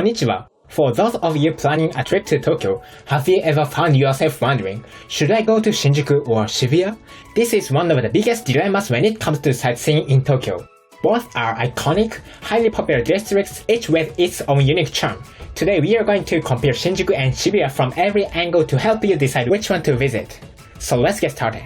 Konnichiwa. For those of you planning a trip to Tokyo, have you ever found yourself wondering, should I go to Shinjuku or Shibuya? This is one of the biggest dilemmas when it comes to sightseeing in Tokyo. Both are iconic, highly popular districts, each with its own unique charm. Today we are going to compare Shinjuku and Shibuya from every angle to help you decide which one to visit. So let's get started.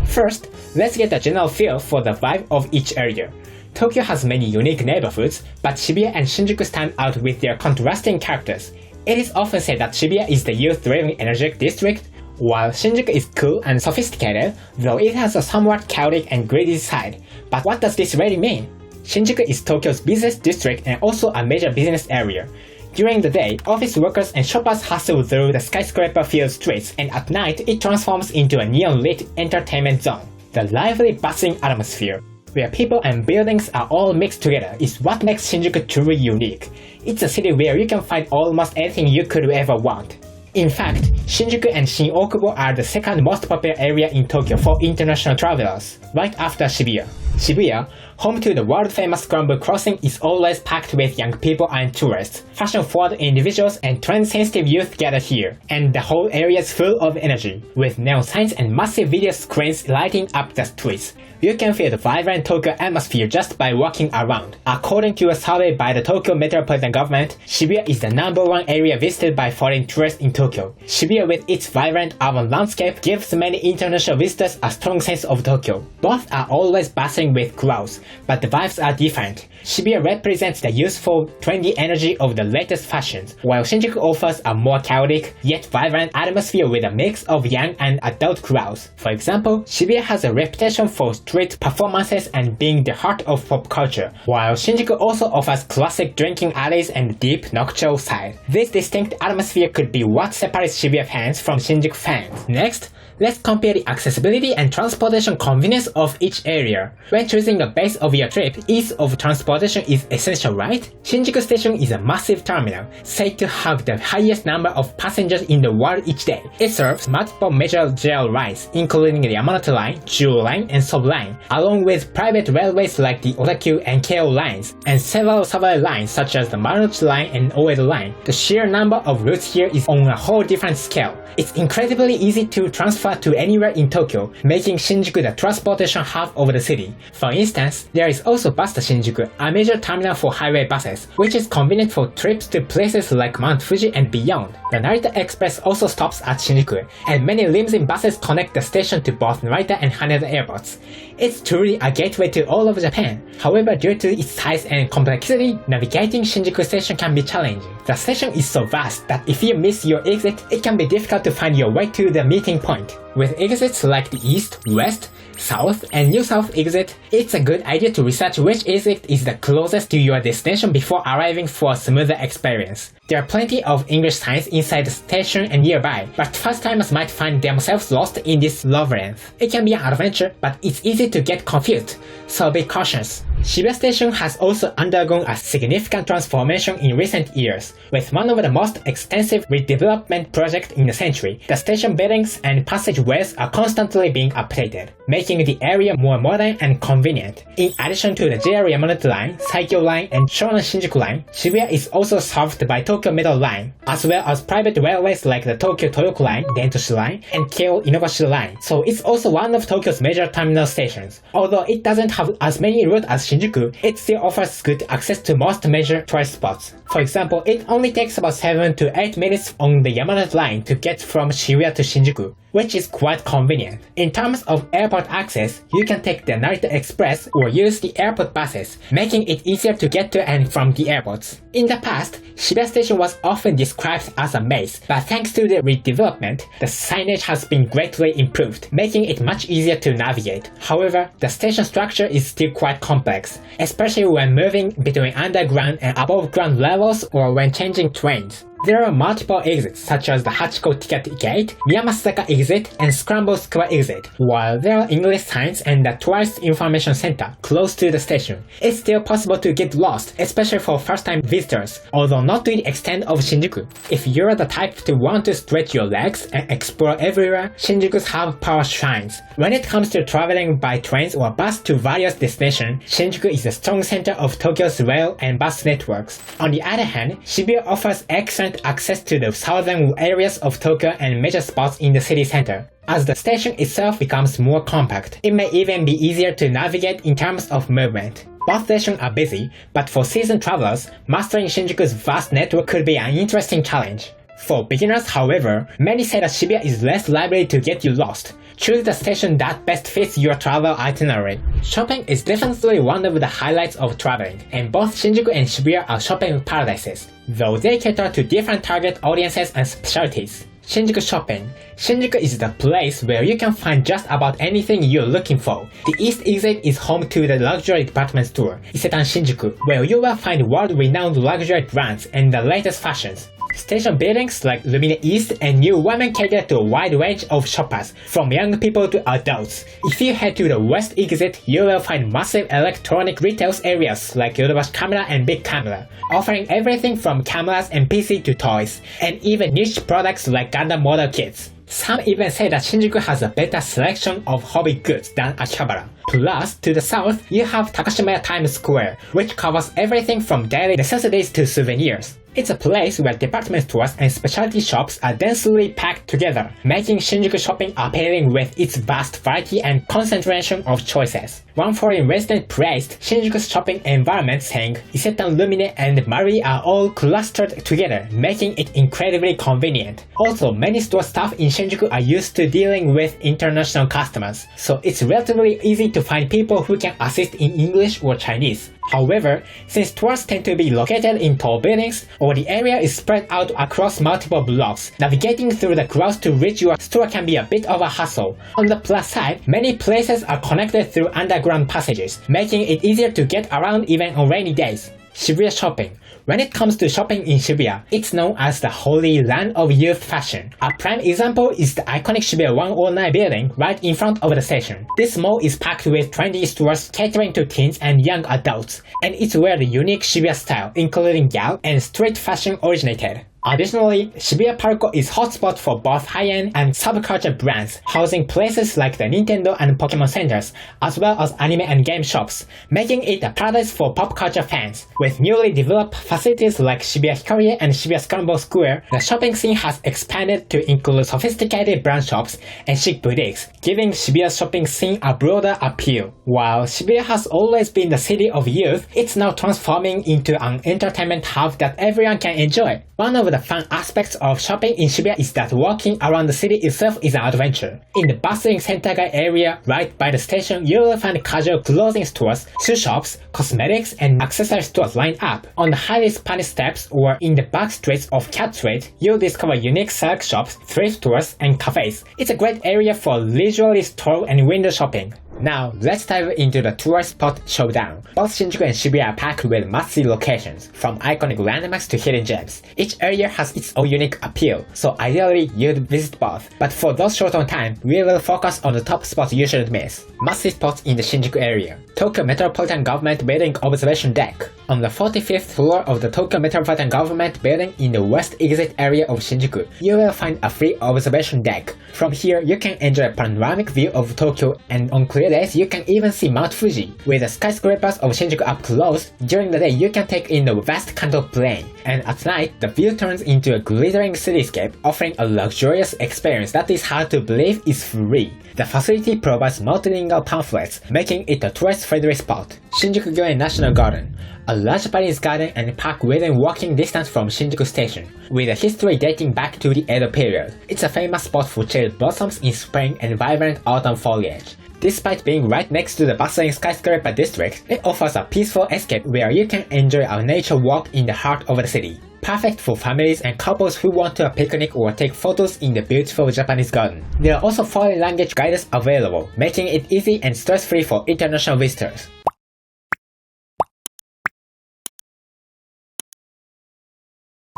First, let's get a general feel for the vibe of each area. Tokyo has many unique neighborhoods, but Shibuya and Shinjuku stand out with their contrasting characters. It is often said that Shibuya is the youth-driven energetic district, while Shinjuku is cool and sophisticated, though it has a somewhat chaotic and greedy side. But what does this really mean? Shinjuku is Tokyo's busiest district and also a major business area. During the day, office workers and shoppers hustle through the skyscraper-filled streets, and at night it transforms into a neon-lit entertainment zone. The lively, bustling atmosphere, where people and buildings are all mixed together, is what makes Shinjuku truly unique. It's a city where you can find almost anything you could ever want. In fact, Shinjuku and Shin-Okubo are the second most popular area in Tokyo for international travelers, right after Shibuya. Shibuya, home to the world-famous Scramble Crossing, is always packed with young people and tourists. Fashion-forward individuals and trend-sensitive youth gather here, and the whole area is full of energy, with neon signs and massive video screens lighting up the streets. You can feel the vibrant Tokyo atmosphere just by walking around. According to a survey by the Tokyo Metropolitan Government, Shibuya is the #1 area visited by foreign tourists in Tokyo. Shibuya, with its vibrant urban landscape, gives many international visitors a strong sense of Tokyo. Both are always bustling with crowds, but the vibes are different. Shibuya represents the youthful, trendy energy of the latest fashions, while Shinjuku offers a more chaotic, yet vibrant atmosphere with a mix of young and adult crowds. For example, Shibuya has a reputation for street performances and being the heart of pop culture, while Shinjuku also offers classic drinking alleys and deep nocturnal side. This distinct atmosphere could be what separates Shibuya fans from Shinjuku fans. Next, let's compare the accessibility and transportation convenience of each area. When choosing the base of your trip, ease of transportation is essential, right? Shinjuku Station is a massive terminal, said to have the highest number of passengers in the world each day. It serves multiple major JR lines, including the Yamanote Line, Chuo Line, and Sobu Line, along with private railways like the Otakyu and Keio lines, and several subway lines such as the Marunouchi Line and Oedo Line. The sheer number of routes here is on a whole different scale. It's incredibly easy to transfer to anywhere in Tokyo, making Shinjuku the transportation hub of the city. For instance, there is also Bus Shinjuku, a major terminal for highway buses, which is convenient for trips to places like Mount Fuji and beyond. The Narita Express also stops at Shinjuku, and many limousine buses connect the station to both Narita and Haneda airports. It's truly a gateway to all of Japan. However, due to its size and complexity, navigating Shinjuku Station can be challenging. The station is so vast that if you miss your exit, it can be difficult to find your way to the meeting point. With exits like the East, West, South, and New South exit, it's a good idea to research which exit is the closest to your destination before arriving for a smoother experience. There are plenty of English signs inside the station and nearby, but first-timers might find themselves lost in this labyrinth. It can be an adventure, but it's easy to get confused, so be cautious. Shibuya Station has also undergone a significant transformation in recent years, with one of the most extensive redevelopment projects in the century. The station buildings and passageways are constantly being updated, making the area more modern and convenient. In addition to the JR Yamanote Line, Saikyo Line, and Shonan Shinjuku Line, Shibuya is also served by Tokyo Metro Line, as well as private railways like the Tokyo Toyoku Line, Dentoshi Line, and Keio Inogashira Line, so it's also one of Tokyo's major terminal stations. Although it doesn't have as many routes as Shinjuku, it still offers good access to most major tourist spots. For example, it only takes about 7 to 8 minutes on the Yamanote Line to get from Shibuya to Shinjuku, which is quite convenient. In terms of airport access, you can take the Narita Express or use the airport buses, making it easier to get to and from the airports. In the past, Shibuya Station was often described as a maze, but thanks to the redevelopment, the signage has been greatly improved, making it much easier to navigate. However, the station structure is still quite complex, especially when moving between underground and above ground levels or when changing trains. There are multiple exits such as the Hachiko Ticket Gate, Miyamasaka exit, and Scramble Square exit. While there are English signs and the tourist information center close to the station, it's still possible to get lost, especially for first-time visitors, although not to the extent of Shinjuku. If you're the type to want to stretch your legs and explore everywhere, Shinjuku's have power shrines. When it comes to traveling by trains or bus to various destinations, Shinjuku is a strong center of Tokyo's rail and bus networks. On the other hand, Shibuya offers excellent access to the southern areas of Tokyo and major spots in the city center. As the station itself becomes more compact, it may even be easier to navigate in terms of movement. Both stations are busy, but for seasoned travelers, mastering Shinjuku's vast network could be an interesting challenge. For beginners, however, many say that Shibuya is less likely to get you lost. Choose the station that best fits your travel itinerary. Shopping is definitely one of the highlights of traveling, and both Shinjuku and Shibuya are shopping paradises, though they cater to different target audiences and specialties. Shinjuku Shopping. Shinjuku is the place where you can find just about anything you're looking for. The east exit is home to the luxury department store, Isetan Shinjuku, where you will find world-renowned luxury brands and the latest fashions. Station buildings like Lumine East and New Women cater to a wide range of shoppers, from young people to adults. If you head to the west exit, you will find massive electronic retail areas like Yodobashi Camera and Big Camera, offering everything from cameras and PC to toys, and even niche products like Gundam model kits. Some even say that Shinjuku has a better selection of hobby goods than Akihabara. Plus, to the south, you have Takashimaya Times Square, which covers everything from daily necessities to souvenirs. It's a place where department stores and specialty shops are densely packed together, making Shinjuku shopping appealing with its vast variety and concentration of choices. One foreign resident praised Shinjuku's shopping environment, saying, Isetan, Lumine, and Mari are all clustered together, making it incredibly convenient. Also, many store staff in Shinjuku are used to dealing with international customers, so it's relatively easy to find people who can assist in English or Chinese. However, since stores tend to be located in tall buildings, or the area is spread out across multiple blocks, navigating through the crowds to reach your store can be a bit of a hassle. On the plus side, many places are connected through underground passages, making it easier to get around even on rainy days. Shibuya Shopping. When it comes to shopping in Shibuya, it's known as the holy land of youth fashion. A prime example is the iconic Shibuya 109 building right in front of the station. This mall is packed with trendy stores catering to teens and young adults, and it's where the unique Shibuya style, including gal and street fashion, originated. Additionally, Shibuya Parco is hotspot for both high-end and subculture brands, housing places like the Nintendo and Pokemon centers, as well as anime and game shops, making it a paradise for pop culture fans. With newly developed facilities like Shibuya Hikarie and Shibuya Scramble Square, the shopping scene has expanded to include sophisticated brand shops and chic boutiques, giving Shibuya's shopping scene a broader appeal. While Shibuya has always been the city of youth, it's now transforming into an entertainment hub that everyone can enjoy. One of the fun aspects of shopping in Shibuya is that walking around the city itself is an adventure. In the bustling Centagai area right by the station, you will find casual clothing stores, shoe shops, cosmetics, and accessory stores lined up. On the highly Spanish steps or in the back streets of Cat Street, you'll discover unique select shops, thrift stores, and cafes. It's a great area for leisurely stroll and window shopping. Now, let's dive into the tourist spot showdown. Both Shinjuku and Shibuya are packed with must-see locations, from iconic landmarks to hidden gems. Each area has its own unique appeal, so ideally you'd visit both. But for those short on time, we will focus on the top spots you shouldn't miss. Must-see spots in the Shinjuku area. Tokyo Metropolitan Government Building Observation Deck. On the 45th floor of the Tokyo Metropolitan Government Building in the west exit area of Shinjuku, you will find a free observation deck. From here, you can enjoy a panoramic view of Tokyo, and on clear days, you can even see Mount Fuji. With the skyscrapers of Shinjuku up close, during the day you can take in the vast Kanto Plain, and at night, the view turns into a glittering cityscape, offering a luxurious experience that is hard to believe is free. The facility provides multilingual pamphlets, making it a tourist-friendly spot. Shinjuku-gyoen National Garden. A large Japanese garden and park within walking distance from Shinjuku Station, with a history dating back to the Edo period. It's a famous spot for cherry blossoms in spring and vibrant autumn foliage. Despite being right next to the bustling skyscraper district, it offers a peaceful escape where you can enjoy a nature walk in the heart of the city. Perfect for families and couples who want to picnic or take photos in the beautiful Japanese garden. There are also foreign language guides available, making it easy and stress-free for international visitors.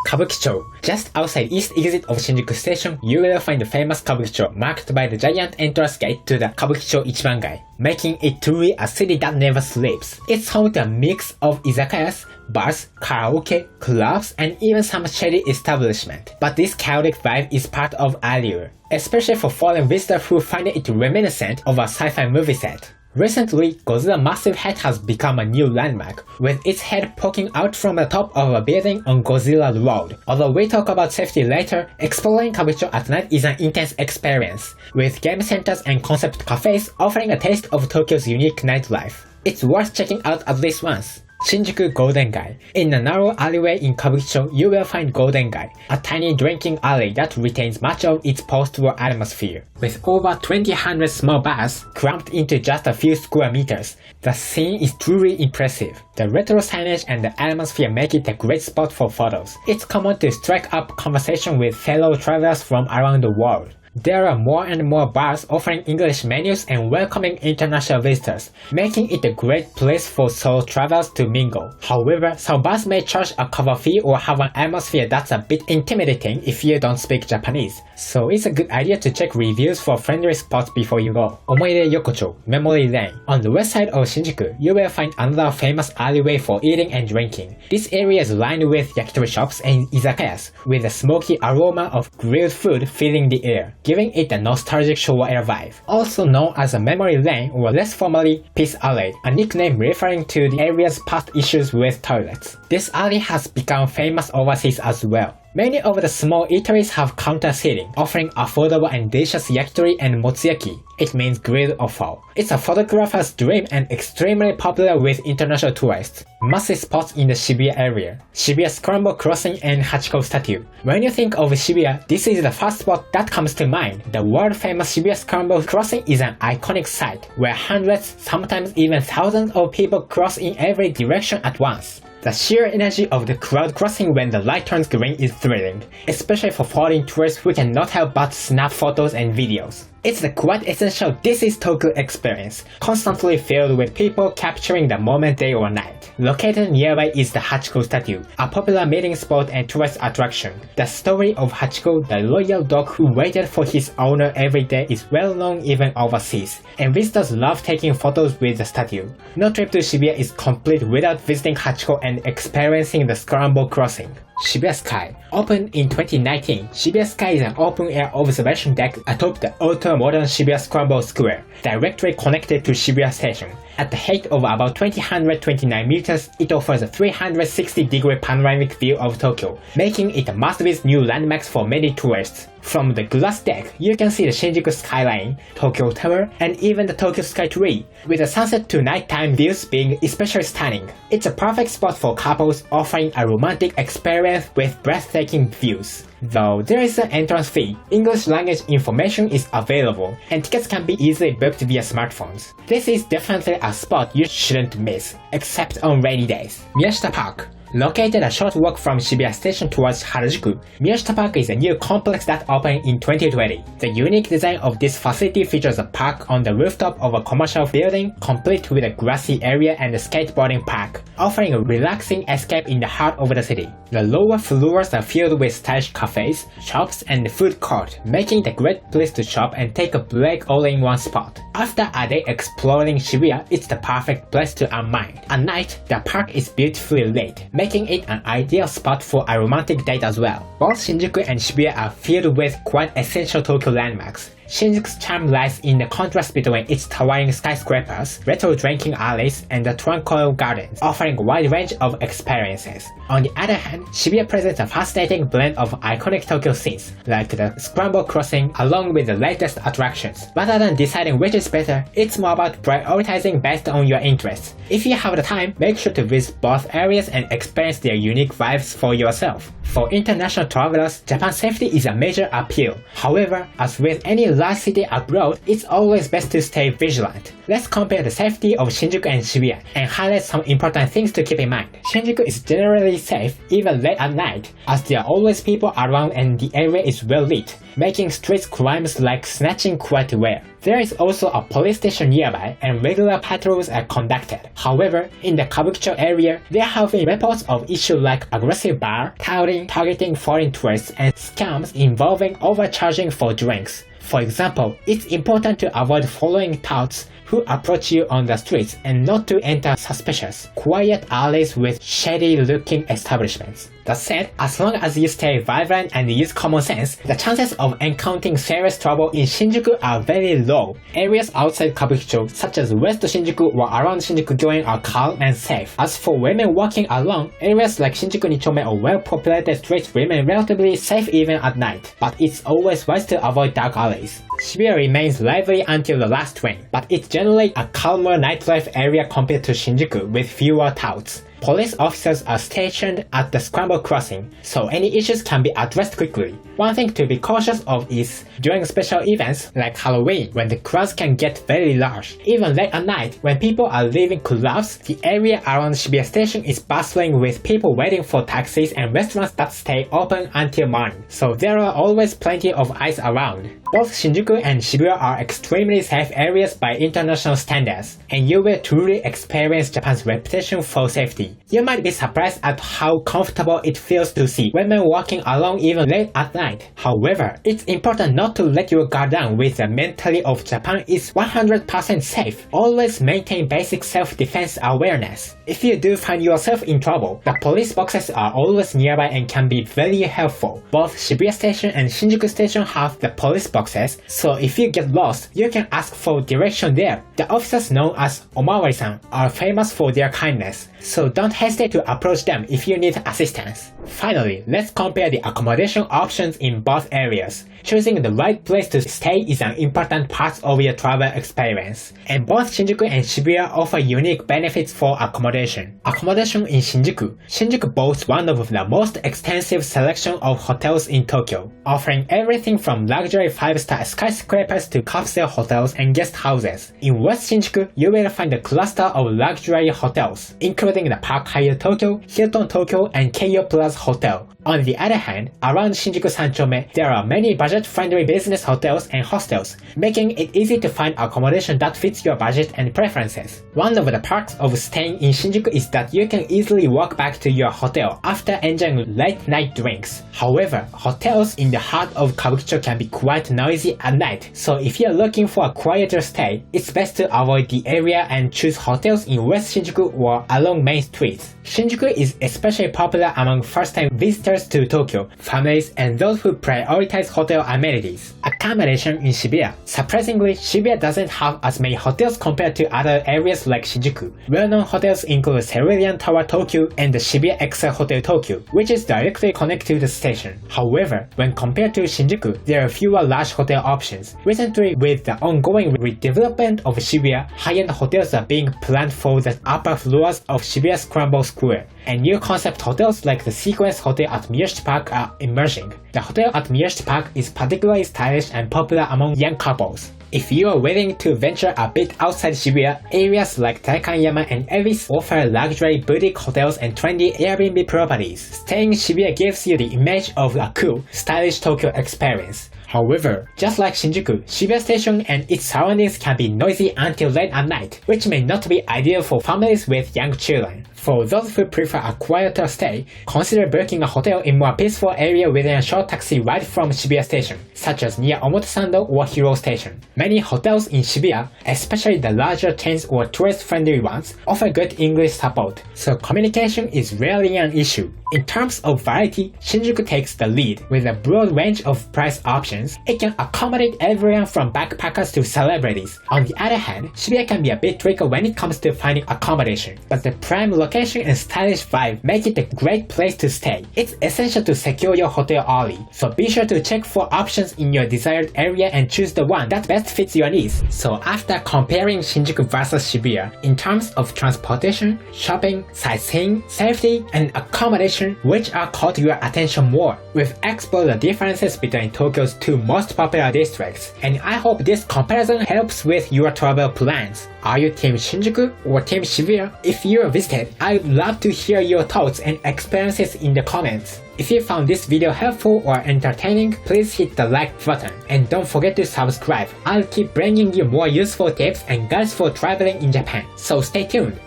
Kabukicho. Just outside east exit of Shinjuku Station, you will find the famous Kabukicho marked by the giant entrance gate to the Kabukicho Ichibangai, making it truly a city that never sleeps. It's home to a mix of izakayas, bars, karaoke, clubs, and even some shady establishment. But this chaotic vibe is part of allure, especially for foreign visitors who find it reminiscent of a sci-fi movie set. Recently, Godzilla's massive head has become a new landmark, with its head poking out from the top of a building on Godzilla Road. Although we talk about safety later, exploring Kabukicho at night is an intense experience, with game centers and concept cafes offering a taste of Tokyo's unique nightlife. It's worth checking out at least once. Shinjuku Golden Gai. In a narrow alleyway in Kabukicho, you will find Golden Gai, a tiny drinking alley that retains much of its post-war atmosphere. With over 200 small bars cramped into just a few square meters, the scene is truly impressive. The retro signage and the atmosphere make it a great spot for photos. It's common to strike up conversation with fellow travelers from around the world. There are more and more bars offering English menus and welcoming international visitors, making it a great place for solo travelers to mingle. However, some bars may charge a cover fee or have an atmosphere that's a bit intimidating if you don't speak Japanese, so it's a good idea to check reviews for friendly spots before you go. Omoide Yokocho, Memory Lane. On the west side of Shinjuku, you will find another famous alleyway for eating and drinking. This area is lined with yakitori shops and izakayas, with a smoky aroma of grilled food filling the air, giving it a nostalgic Showa era vibe. Also known as a memory lane or less formally Peace Alley, a nickname referring to the area's past issues with toilets. This alley has become famous overseas as well. Many of the small eateries have counter seating, offering affordable and delicious yakitori and motsuyaki. It means grilled offal. It's a photographer's dream and extremely popular with international tourists. Massive spots in the Shibuya area, Shibuya Scramble Crossing and Hachiko Statue. When you think of Shibuya, this is the first spot that comes to mind. The world-famous Shibuya Scramble Crossing is an iconic site where hundreds, sometimes even thousands of people cross in every direction at once. The sheer energy of the crowd crossing when the light turns green is thrilling, especially for foreign tourists who cannot help but snap photos and videos. It's the quite essential "This is Tokyo" experience, constantly filled with people capturing the moment day or night. Located nearby is the Hachiko statue, a popular meeting spot and tourist attraction. The story of Hachiko, the loyal dog who waited for his owner every day, is well known even overseas, and visitors love taking photos with the statue. No trip to Shibuya is complete without visiting Hachiko and experiencing the Scramble Crossing. Shibuya Sky. Opened in 2019, Shibuya Sky is an open-air observation deck atop the ultra-modern Shibuya Scramble Square, directly connected to Shibuya Station. At the height of about 229 meters, it offers a 360-degree panoramic view of Tokyo, making it a must-visit new landmark for many tourists. From the glass deck, you can see the Shinjuku skyline, Tokyo Tower, and even the Tokyo Sky Tree, with the sunset to nighttime views being especially stunning. It's a perfect spot for couples offering a romantic experience with breathtaking views. Though there is an entrance fee, English language information is available, and tickets can be easily booked via smartphones. This is definitely a spot you shouldn't miss, except on rainy days. Miyashita Park. Located a short walk from Shibuya Station towards Harajuku, Miyashita Park is a new complex that opened in 2020. The unique design of this facility features a park on the rooftop of a commercial building, complete with a grassy area and a skateboarding park, offering a relaxing escape in the heart of the city. The lower floors are filled with stylish cafes, shops, and food court, making it a great place to shop and take a break all in one spot. After a day exploring Shibuya, it's the perfect place to unwind. At night, the park is beautifully lit, making it an ideal spot for a romantic date as well. Both Shinjuku and Shibuya are filled with quite essential Tokyo landmarks. Shinjuku's charm lies in the contrast between its towering skyscrapers, retro drinking alleys, and the tranquil gardens, offering a wide range of experiences. On the other hand, Shibuya presents a fascinating blend of iconic Tokyo scenes, like the Scramble Crossing, along with the latest attractions. Rather than deciding which is better, it's more about prioritizing based on your interests. If you have the time, make sure to visit both areas and experience their unique vibes for yourself. For international travelers, Japan's safety is a major appeal. However, as with any large city abroad, it's always best to stay vigilant. Let's compare the safety of Shinjuku and Shibuya and highlight some important things to keep in mind. Shinjuku is generally safe even late at night, as there are always people around and the area is well lit, making street crimes like snatching quite rare. There is also a police station nearby and regular patrols are conducted. However, in the Kabukicho area, there have been reports of issues like aggressive bar, touting, targeting foreign tourists, and scams involving overcharging for drinks. For example, it's important to avoid following touts who approach you on the streets and not to enter suspicious, quiet alleys with shady-looking establishments. That said, as long as you stay vibrant and use common sense, the chances of encountering serious trouble in Shinjuku are very low. Areas outside Kabukicho, such as West Shinjuku or around Shinjuku-gyoen, are calm and safe. As for women walking alone, areas like Shinjuku Nichome or well-populated streets remain relatively safe even at night, but it's always wise to avoid dark alleys. Shibuya remains lively until the last train, but it's generally a calmer nightlife area compared to Shinjuku with fewer touts. Police officers are stationed at the scramble crossing, so any issues can be addressed quickly. One thing to be cautious of is during special events like Halloween, when the crowds can get very large. Even late at night, when people are leaving clubs, the area around Shibuya Station is bustling with people waiting for taxis and restaurants that stay open until morning, so there are always plenty of eyes around. Both Shinjuku and Shibuya are extremely safe areas by international standards, and you will truly experience Japan's reputation for safety. You might be surprised at how comfortable it feels to see women walking alone even late at night. However, it's important not to let your guard down with the mentality of Japan is 100% safe. Always maintain basic self-defense awareness. If you do find yourself in trouble, the police boxes are always nearby and can be very helpful. Both Shibuya Station and Shinjuku Station have the police boxes, so if you get lost, you can ask for direction there. The officers known as Omawari-san are famous for their kindness, so don't hesitate to approach them if you need assistance. Finally, let's compare the accommodation options in both areas. Choosing the right place to stay is an important part of your travel experience, and both Shinjuku and Shibuya offer unique benefits for accommodation. Accommodation in Shinjuku. Shinjuku boasts one of the most extensive selection of hotels in Tokyo, offering everything from luxury 5-star skyscrapers to capsule hotels and guest houses. In West Shinjuku, you will find a cluster of luxury hotels, including the Park Hyatt Tokyo, Hilton Tokyo, and Keio Plaza Hotel. On the other hand, around Shinjuku Sanchome, there are many budget-friendly business hotels and hostels, making it easy to find accommodation that fits your budget and preferences. One of the perks of staying in Shinjuku is that you can easily walk back to your hotel after enjoying late-night drinks. However, hotels in the heart of Kabukicho can be quite noisy at night, so if you're looking for a quieter stay, it's best to avoid the area and choose hotels in West Shinjuku or along main streets. Shinjuku is especially popular among first-time visitors to Tokyo, families, and those who prioritize hotel amenities. Accommodation in Shibuya. Surprisingly, Shibuya doesn't have as many hotels compared to other areas like Shinjuku. Well-known hotels include Cerulean Tower Tokyo and the Shibuya Excel Hotel Tokyo, which is directly connected to the station. However, when compared to Shinjuku, there are fewer large hotel options. Recently, with the ongoing redevelopment of Shibuya, high-end hotels are being planned for the upper floors of Shibuya Scramble Square, and new concept hotels like the Sequence Hotel at Miyoshi Park are emerging. The hotel at Miyoshi Park is particularly stylish and popular among young couples. If you are willing to venture a bit outside Shibuya, areas like Taikanyama and Ebisu offer luxury boutique hotels and trendy Airbnb properties. Staying in Shibuya gives you the image of a cool, stylish Tokyo experience. However, just like Shinjuku, Shibuya Station and its surroundings can be noisy until late at night, which may not be ideal for families with young children. For those who prefer a quieter stay, consider booking a hotel in a more peaceful area within a short taxi ride from Shibuya Station, such as near Omotesando or Hiro Station. Many hotels in Shibuya, especially the larger chains or tourist-friendly ones, offer good English support, so communication is rarely an issue. In terms of variety, Shinjuku takes the lead. With a broad range of price options, it can accommodate everyone from backpackers to celebrities. On the other hand, Shibuya can be a bit tricky when it comes to finding accommodation, but the prime location and stylish vibe make it a great place to stay. It's essential to secure your hotel early, so be sure to check for options in your desired area and choose the one that best fits your needs. So after comparing Shinjuku versus Shibuya, in terms of transportation, shopping, sightseeing, safety, and accommodation, Accommodation, which are caught your attention more. We've explored the differences between Tokyo's two most popular districts, and I hope this comparison helps with your travel plans. Are you Team Shinjuku or Team Shibuya? If you're visited, I'd love to hear your thoughts and experiences in the comments. If you found this video helpful or entertaining, please hit the like button and don't forget to subscribe. I'll keep bringing you more useful tips and guides for traveling in Japan, so stay tuned.